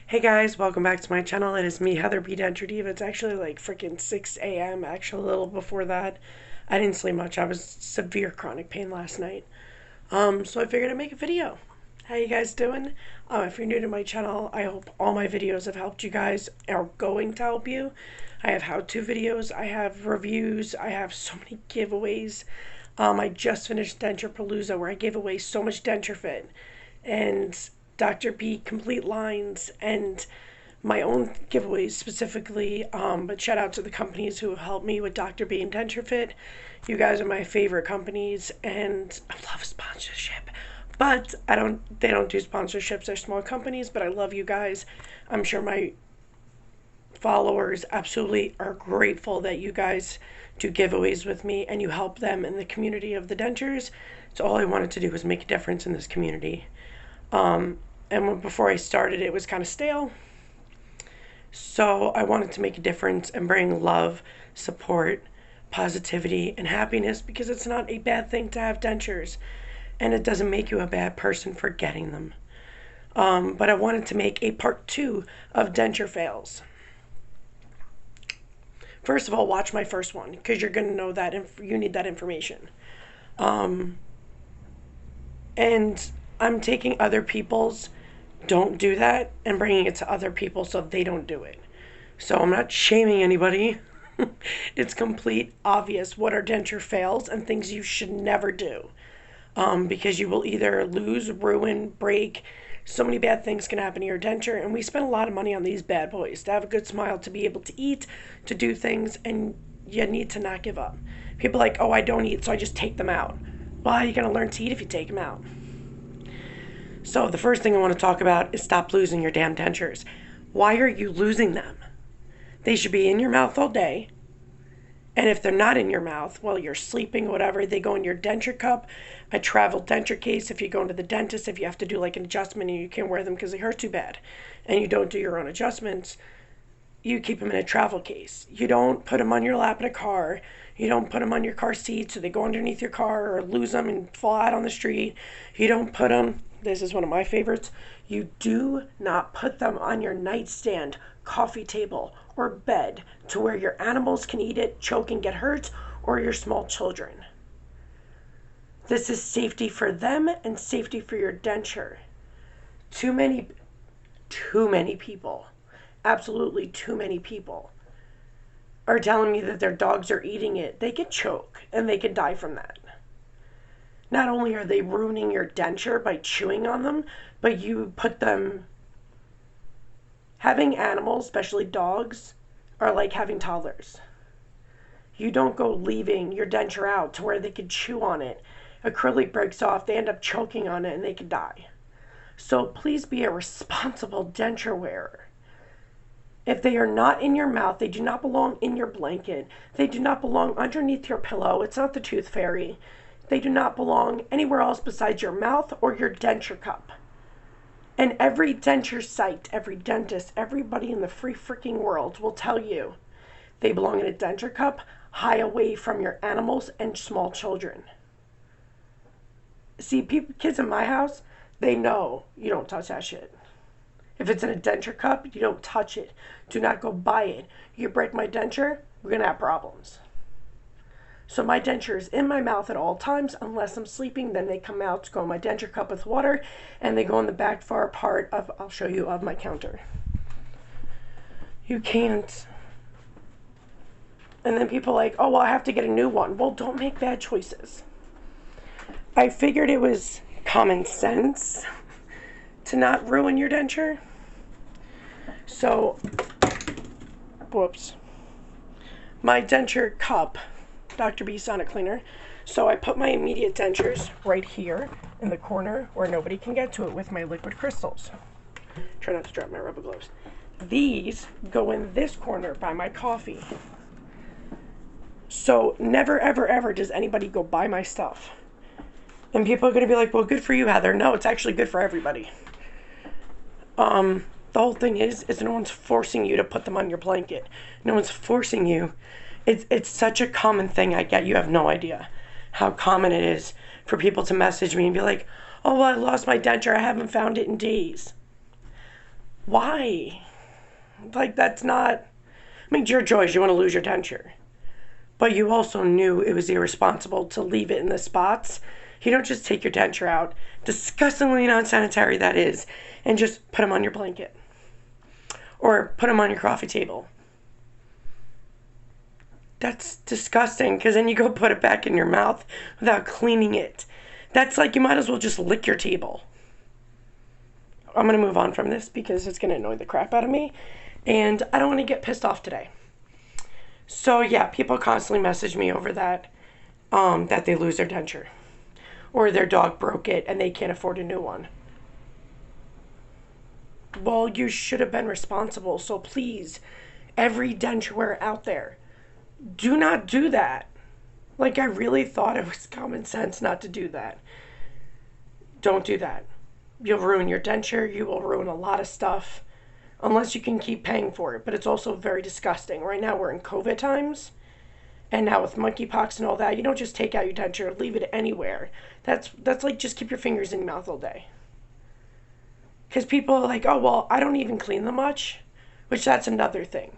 Hey guys, welcome back to my channel. It is me, Heather B. Denture Diva. It's actually like freaking 6 a.m. Actually, a little before that. I didn't sleep much. I was severe chronic pain last night. So I figured I'd make a video. How you guys doing? If you're new to my channel, I hope all my videos have helped you guys, are going to help you. I have how-to videos, I have reviews, I have so many giveaways. I just finished Denture Palooza where I gave away so much denture fit and Dr. B complete lines and my own giveaways specifically. But shout out to the companies who have helped me with Dr. B and Denture Fit. You guys are my favorite companies and I love sponsorship. But they don't do sponsorships. They're small companies, but I love you guys. I'm sure my followers absolutely are grateful that you guys do giveaways with me and you help them in the community of the dentures. So all I wanted to do was make a difference in this community. And before I started, it was kind of stale. So I wanted to make a difference and bring love, support, positivity, and happiness, because it's not a bad thing to have dentures and it doesn't make you a bad person for getting them. But I wanted to make a part 2 of denture fails. First of all, watch my first one because you're going to know that you need that information. And I'm taking other people's don't do that and bringing it to other people so they don't do it. So I'm not shaming anybody. It's complete obvious what are denture fails and things you should never do. Because you will either lose, ruin, break. So many bad things can happen to your denture, and we spend a lot of money on these bad boys to have a good smile, to be able to eat, to do things, and you need to not give up. People are like, oh, I don't eat, so I just take them out. Well, how are you going to learn to eat if you take them out? So the first thing I want to talk about is stop losing your damn dentures. Why are you losing them? They should be in your mouth all day. And if they're not in your mouth while you're sleeping, whatever, they go in your denture cup, a travel denture case. If you go into the dentist, if you have to do like an adjustment and you can't wear them because they hurt too bad and you don't do your own adjustments, you keep them in a travel case. You don't put them on your lap in a car. You don't put them on your car seat so they go underneath your car or lose them and fall out on the street. You don't put them, this is one of my favorites, you do not put them on your nightstand, coffee table, or bed to where your animals can eat it, choke, and get hurt, or your small children. This is safety for them and safety for your denture. Too many people, absolutely too many people, are telling me that their dogs are eating it. They could choke and they could die from that. Not only are they ruining your denture by chewing on them, but you put them... Having animals, especially dogs, are like having toddlers. You don't go leaving your denture out to where they could chew on it. Acrylic breaks off, they end up choking on it, and they could die. So please be a responsible denture wearer. If they are not in your mouth, they do not belong in your blanket. They do not belong underneath your pillow. It's not the tooth fairy. They do not belong anywhere else besides your mouth or your denture cup. And every denture site, every dentist, everybody in the free freaking world will tell you they belong in a denture cup high away from your animals and small children. See, kids in my house, they know you don't touch that shit. If it's in a denture cup, you don't touch it. Do not go by it. You break my denture, we're going to have problems. So my denture is in my mouth at all times unless I'm sleeping. Then they come out to go in my denture cup with water and they go in the back far part of, I'll show you, of my counter. You can't. And then people are like, oh, well, I have to get a new one. Well, don't make bad choices. I figured it was common sense to not ruin your denture. So, whoops. My denture cup, Dr. B Sonic Cleaner. So I put my immediate dentures right here in the corner where nobody can get to it with my liquid crystals. Try not to drop my rubber gloves. These go in this corner by my coffee. So never, ever, ever does anybody go buy my stuff. And people are going to be like, well, good for you, Heather. No, it's actually good for everybody. The whole thing is no one's forcing you to put them on your blanket. No one's forcing you. It's such a common thing. I get you have no idea how common it is for people to message me and be like, oh, well, I lost my denture. I haven't found it in days. Why? Like, that's not, I mean, it's your choice. You want to lose your denture. But you also knew it was irresponsible to leave it in the spots. You don't just take your denture out, disgustingly non-sanitary that is, and just put them on your blanket. Or put them on your coffee table. That's disgusting, because then you go put it back in your mouth without cleaning it. That's like you might as well just lick your table. I'm going to move on from this because it's going to annoy the crap out of me. And I don't want to get pissed off today. So yeah, people constantly message me over that, that they lose their denture. Or their dog broke it and they can't afford a new one. Well, you should have been responsible. So please, every denture wearer out there, do not do that. Like, I really thought it was common sense not to do that. Don't do that. You'll ruin your denture. You will ruin a lot of stuff. Unless you can keep paying for it. But it's also very disgusting. Right now we're in COVID times. And now with monkeypox and all that, you don't just take out your denture, leave it anywhere. That's like just keep your fingers in your mouth all day. Because people are like, oh, well, I don't even clean them much. Which that's another thing.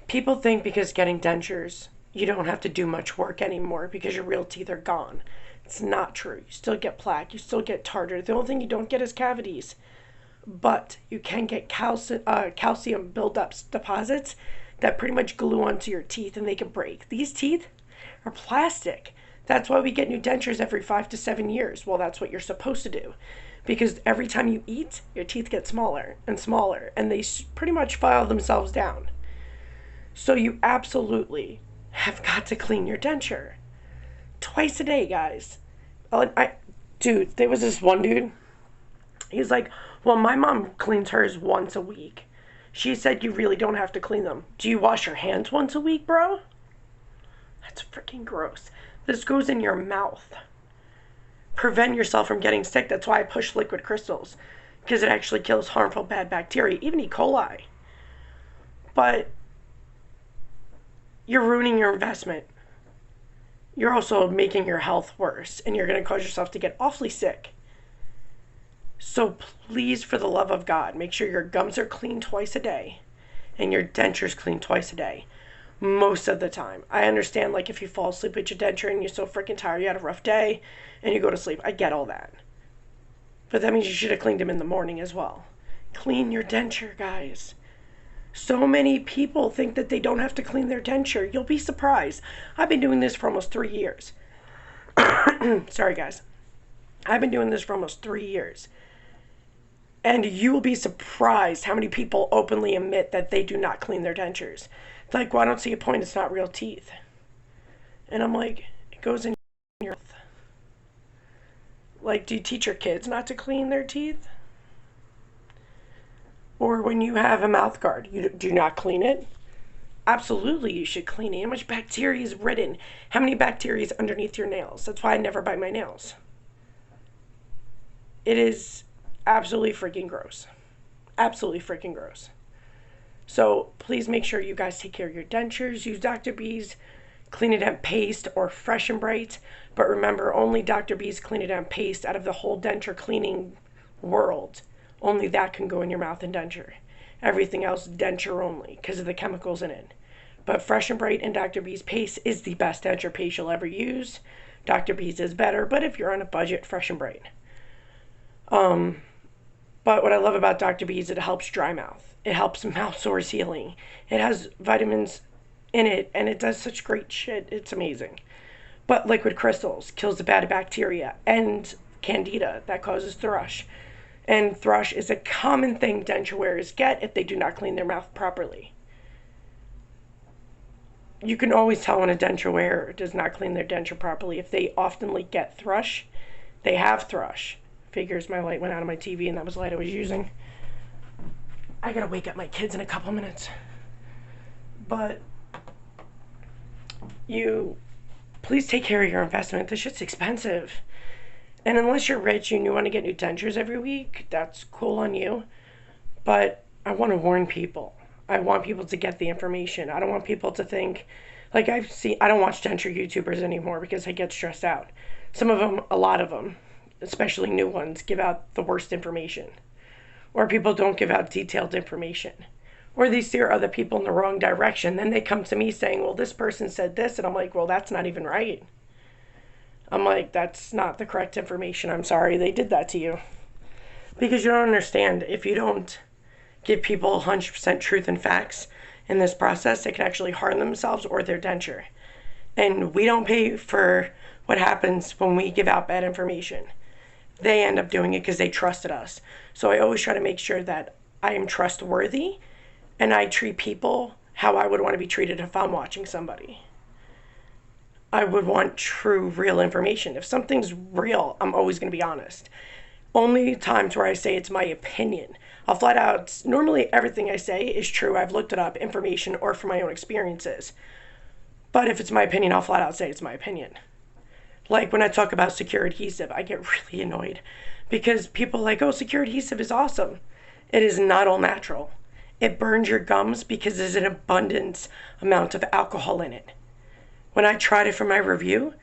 People think because getting dentures, you don't have to do much work anymore because your real teeth are gone. It's not true. You still get plaque. You still get tartar. The only thing you don't get is cavities. But you can get calcium buildups, deposits that pretty much glue onto your teeth and they can break. These teeth are plastic. That's why we get new dentures every 5 to 7 years. Well, that's what you're supposed to do. Because every time you eat, your teeth get smaller and smaller and they pretty much file themselves down. So you absolutely have got to clean your denture. Twice a day, guys. Dude, there was this one dude. He's like, well, my mom cleans hers once a week. She said you really don't have to clean them. Do you wash your hands once a week, bro? That's freaking gross. This goes in your mouth. Prevent yourself from getting sick. That's why I push liquid crystals. Because it actually kills harmful bad bacteria, even E. coli. But you're ruining your investment. You're also making your health worse. And you're going to cause yourself to get awfully sick. So please, for the love of God, make sure your gums are clean twice a day. And your dentures clean twice a day. Most of the time. I understand, like, if you fall asleep with your denture and you're so freaking tired, you had a rough day, and you go to sleep. I get all that. But that means you should have cleaned them in the morning as well. Clean your denture, guys. So many people think that they don't have to clean their denture. You'll be surprised. I've been doing this for almost 3 years. Sorry, guys. I've been doing this for almost 3 years. And you will be surprised how many people openly admit that they do not clean their dentures. It's like, well, I don't see a point. It's not real teeth. And I'm like, it goes in your mouth. Like, do you teach your kids not to clean their teeth? Or when you have a mouth guard, you do not clean it? Absolutely, you should clean it. How much bacteria is ridden? How many bacteria is underneath your nails? That's why I never bite my nails. It is absolutely freaking gross. Absolutely freaking gross. So please make sure you guys take care of your dentures. Use Dr. B's Clean It and Paste or Fresh and Bright. But remember, only Dr. B's Clean It and Paste out of the whole denture cleaning world. Only that can go in your mouth and denture. Everything else, denture only, because of the chemicals in it. But Fresh and Bright and Dr. B's Paste is the best denture paste you'll ever use. Dr. B's is better, but if you're on a budget, Fresh and Bright. But what I love about Dr. B's, it helps dry mouth. It helps mouth sores healing. It has vitamins in it, and it does such great shit. It's amazing. But liquid crystals kills the bad bacteria and candida that causes thrush. And thrush is a common thing denture wearers get if they do not clean their mouth properly. You can always tell when a denture wearer does not clean their denture properly. If they oftenly get thrush, they have thrush. Figures my light went out on my TV and that was the light I was using. I gotta wake up my kids in a couple minutes. But you please take care of your investment. This shit's expensive. And unless you're rich and you want to get new dentures every week, that's cool on you. But I want to warn people. I want people to get the information. I don't want people to think, like I don't watch denture YouTubers anymore because I get stressed out. Some of them, a lot of them, especially new ones, give out the worst information. or people don't give out detailed information, or they steer other people in the wrong direction. Then they come to me saying, well, this person said this, and I'm like, well, that's not even right. I'm like, that's not the correct information. I'm sorry they did that to you. Because you don't understand, if you don't give people 100% truth and facts in this process, they can actually harm themselves or their denture. And we don't pay for what happens when we give out bad information. They end up doing it because they trusted us. So I always try to make sure that I am trustworthy and I treat people how I would want to be treated if I'm watching somebody. I would want true, real information. If something's real, I'm always going to be honest. Only times where I say it's my opinion. I'll flat out, normally everything I say is true. I've looked it up, information, or from my own experiences. But if it's my opinion, I'll flat out say it's my opinion. Like when I talk about secure adhesive, I get really annoyed because people are like, oh, secure adhesive is awesome. It is not all natural. It burns your gums because there's an abundance amount of alcohol in it. When I tried it for my review,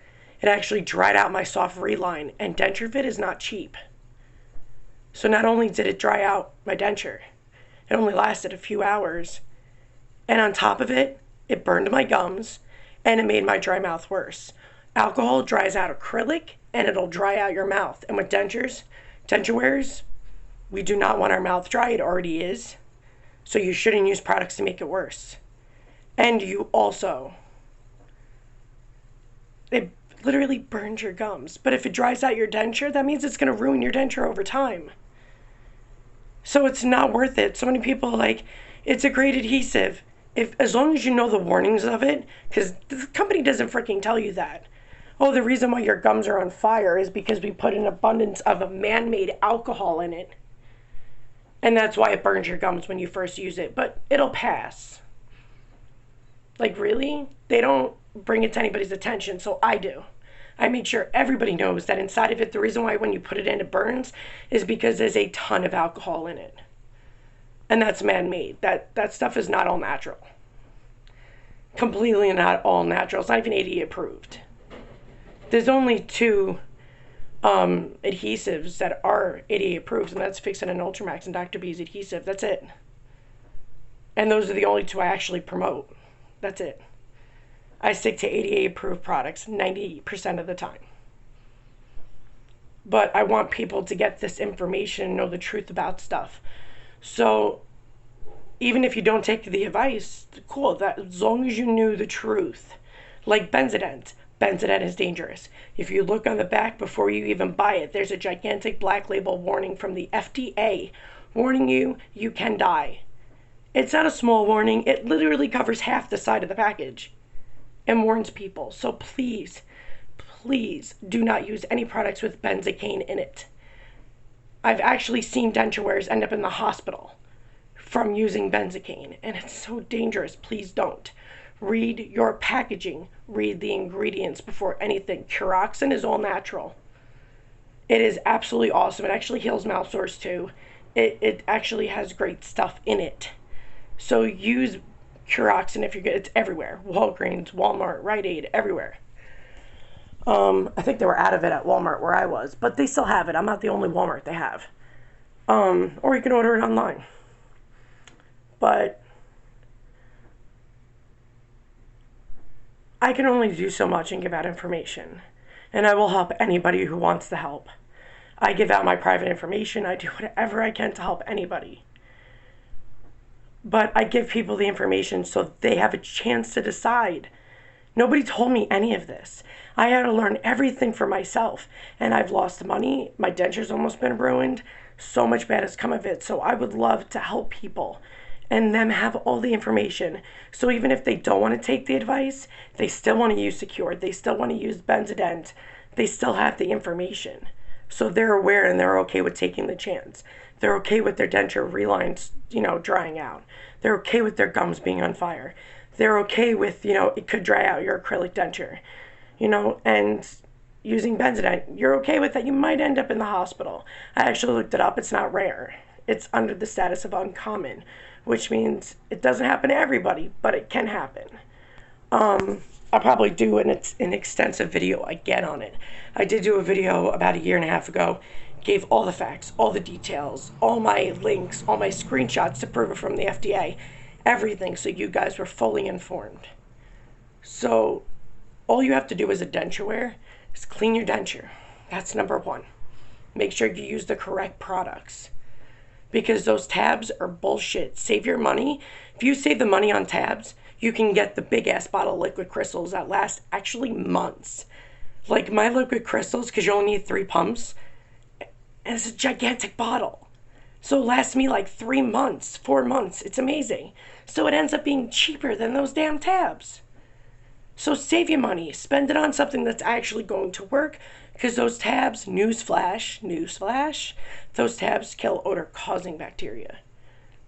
it actually dried out my soft reline, and DentureFit is not cheap. So not only did it dry out my denture, it only lasted a few hours, and on top of it, it burned my gums, and it made my dry mouth worse. Alcohol dries out acrylic, and it'll dry out your mouth. And with dentures, denture wearers, we do not want our mouth dry. It already is. So you shouldn't use products to make it worse. And you also, it literally burns your gums. But if it dries out your denture, that means it's going to ruin your denture over time. So it's not worth it. So many people are like, it's a great adhesive. As long as you know the warnings of it, because the company doesn't freaking tell you that. Oh, the reason why your gums are on fire is because we put an abundance of a man-made alcohol in it. And that's why it burns your gums when you first use it. But it'll pass. Like, really? They don't bring it to anybody's attention, so I do. I make sure everybody knows that inside of it, the reason why when you put it in it burns is because there's a ton of alcohol in it. And that's man-made. That stuff is not all natural. Completely not all natural. It's not even ADA approved. There's only two adhesives that are ADA approved, and that's Fix It and Ultramax and Dr. B's adhesive. That's it. And those are the only two I actually promote. That's it. I stick to ADA approved products 90% of the time. But I want people to get this information and know the truth about stuff. So even if you don't take the advice, cool, that as long as you knew the truth. Like Benzodent. Benzodent is dangerous. If you look on the back before you even buy it, there's a gigantic black label warning from the FDA warning you can die. It's not a small warning. It literally covers half the side of the package and warns people. So please, please do not use any products with benzocaine in it. I've actually seen denture wearers end up in the hospital from using benzocaine, and it's so dangerous. Please don't. Read your packaging. Read the ingredients before anything. Curoxin is all natural. It is absolutely awesome. It actually heals mouth sores too. It actually has great stuff in it. So use Curoxin if you're good. It's everywhere. Walgreens, Walmart, Rite Aid, everywhere. I think they were out of it at Walmart where I was, but they still have it. I'm not the only Walmart they have. Or you can order it online. But I can only do so much and give out information. And I will help anybody who wants the help. I give out my private information. I do whatever I can to help anybody. But I give people the information so they have a chance to decide. Nobody told me any of this. I had to learn everything for myself. And I've lost money. My denture's almost been ruined. So much bad has come of it. So I would love to help people and them have all the information. So even if they don't want to take the advice, they still want to use Secure. They still want to use Benzodent. They still have the information. So they're aware and they're okay with taking the chance. They're okay with their denture relines, drying out. They're okay with their gums being on fire. They're okay with, it could dry out your acrylic denture, and using Benzodent, you're okay with that. You might end up in the hospital. I actually looked it up. It's not rare. It's under the status of uncommon, which means it doesn't happen to everybody, but it can happen. I'll probably do an extensive video again on it. I did do a video about a year and a half ago gave all the facts, all the details, all my links, all my screenshots to prove it from the FDA, everything, so you guys were fully informed. So all you have to do as a denture wearer is clean your denture. That's number one. Make sure you use the correct products, because those tabs are bullshit. Save your money. If you save the money on tabs, you can get the big ass bottle of liquid crystals that last actually months. Like my liquid crystals, because you only need 3 pumps, and it's a gigantic bottle. So it lasts me like 3 months, 4 months. It's amazing. So it ends up being cheaper than those damn tabs. So save your money. Spend it on something that's actually going to work, because those tabs, newsflash, those tabs kill odor-causing bacteria.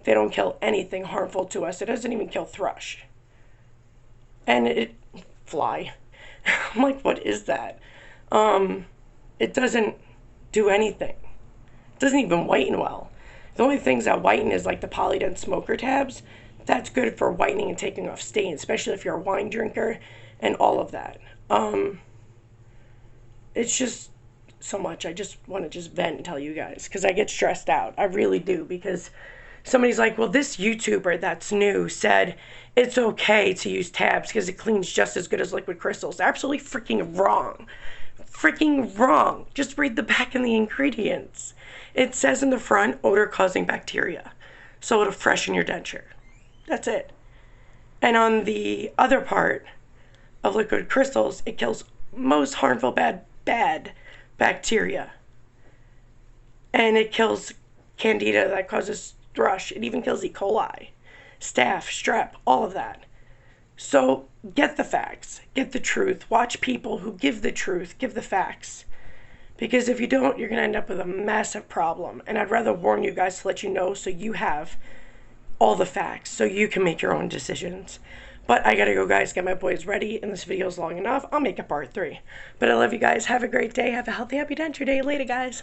They don't kill anything harmful to us. It doesn't even kill thrush. And fly. I'm like, what is that? It doesn't do anything. It doesn't even whiten well. The only things that whiten is like the Polydent smoker tabs. That's good for whitening and taking off stains, especially if you're a wine drinker and all of that. It's just so much. I just want to just vent and tell you guys, because I get stressed out. I really do, because somebody's like, well, this YouTuber that's new said it's okay to use tabs because it cleans just as good as liquid crystals. Absolutely freaking wrong. Freaking wrong. Just read the back and the ingredients. It says in the front, odor-causing bacteria. So it'll freshen your denture. That's it. And on the other part of liquid crystals, it kills most harmful bad bacteria. And it kills candida that causes thrush. It even kills E. coli, staph, strep, all of that. So get the facts, get the truth. Watch people who give the truth, give the facts. Because if you don't, you're going to end up with a massive problem. And I'd rather warn you guys to let you know, so you have all the facts, so you can make your own decisions. But I gotta go, guys, get my boys ready, and this video's long enough. I'll make a part 3. But I love you guys. Have a great day. Have a healthy, happy denture day. Later, guys.